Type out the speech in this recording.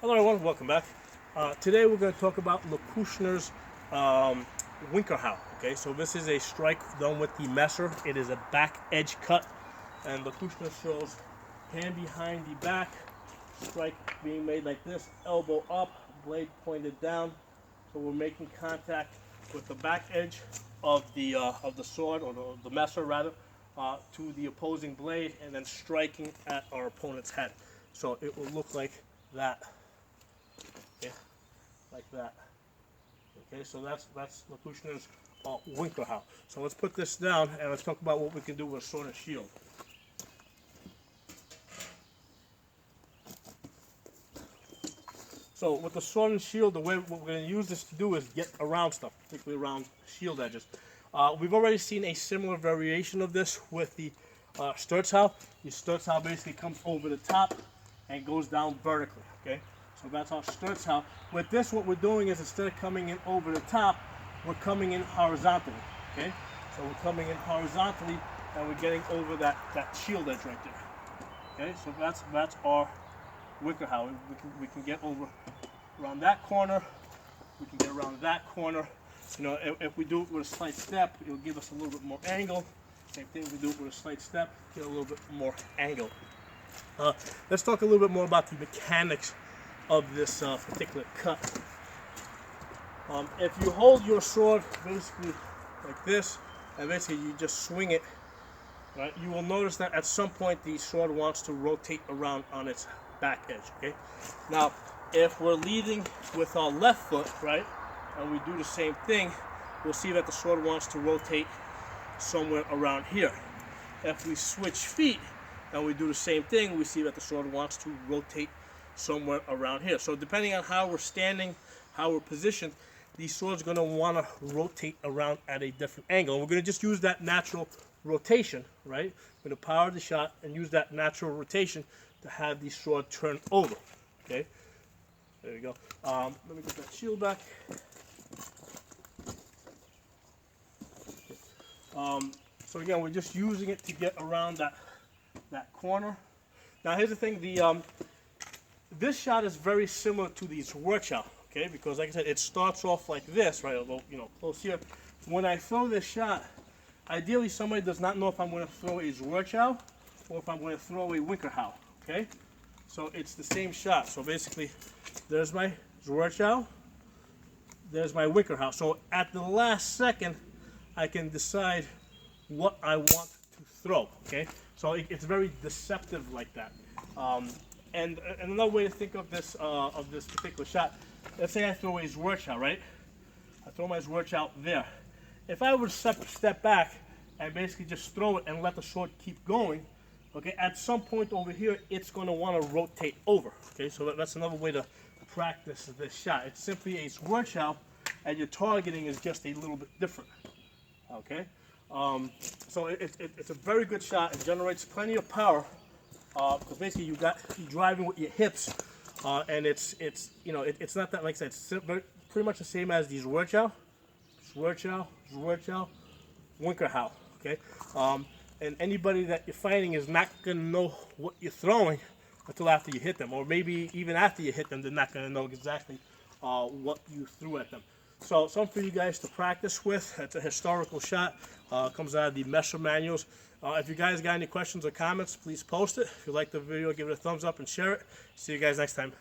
Hello everyone, welcome back. Today we're going to talk about Kushner's Winkerhau. Okay, so this is a strike done with the messer. It is a back edge cut, and Kushner shows hand behind the back, strike being made like this, elbow up, blade pointed down. So we're making contact with the back edge of the sword, or the messer rather, to the opposing blade, and then striking at our opponent's head. So it will look like that. Okay, like that. Okay, so that's Kushner's Winkerhau. So let's put this down and let's talk about what we can do with a sword and shield. So with the sword and shield, the way what we're going to use this to do is get around stuff, particularly around shield edges. We've already seen a similar variation of this with the Sturzhau. The Sturzhau basically comes over the top and goes down vertically. Okay. So that's our Sturzhau. With this, what we're doing is instead of coming in over the top, we're coming in horizontally. Okay, so we're coming in horizontally, and we're getting over that shield edge right there. Okay, so that's our Winkerhau. We can get over around that corner. We can get around that corner. You know, if we do it with a slight step, it'll give us a little bit more angle. Same thing, we do it with a slight step, get a little bit more angle. Let's talk a little bit more about the mechanics of this particular cut. If you hold your sword basically like this, and basically you just swing it, right, you will notice that at some point the sword wants to rotate around on its back edge. Okay, now if we're leading with our left foot, right, and we do the same thing, we'll see that the sword wants to rotate somewhere around here. If we switch feet and we do the same thing, we see that the sword wants to rotate somewhere around here. So depending on how we're standing, how we're positioned, the sword's going to want to rotate around at a different angle. And we're going to just use that natural rotation, right? We're going to power the shot and use that natural rotation to have the sword turn over. Okay, there you go. Let me get that shield back. So again, we're just using it to get around that corner. Now here's the thing, this shot is very similar to the Winkerhau, okay? Because like I said, it starts off like this, right? Although, you know, close here. When I throw this shot, ideally somebody does not know if I'm going to throw a Winkerhau or if I'm going to throw a Winkerhau, okay? So it's the same shot. So basically, there's my Winkerhau, there's my Winkerhau. So at the last second, I can decide what I want to throw, okay? So it's very deceptive like that. And another way to think of this particular shot, let's say I throw a Winkerhau, right? I throw my Winkerhau there. If I were to step back and basically just throw it and let the sword keep going, okay, at some point over here, it's going to want to rotate over, okay? So that's another way to practice this shot. It's simply a Winkerhau, and your targeting is just a little bit different, okay? So it's a very good shot. It generates plenty of power. Because basically you're driving with your hips, and it's you know it's not that, like I said, it's pretty much the same as these Winkerhau, Winkerhau. Okay, and anybody that you're fighting is not gonna know what you're throwing until after you hit them, or maybe even after you hit them, they're not gonna know exactly what you threw at them. So something for you guys to practice with. It's a historical shot. Comes out of the messer manuals. If you guys got any questions or comments, please post it. If you like the video, give it a thumbs up and share it. See you guys next time.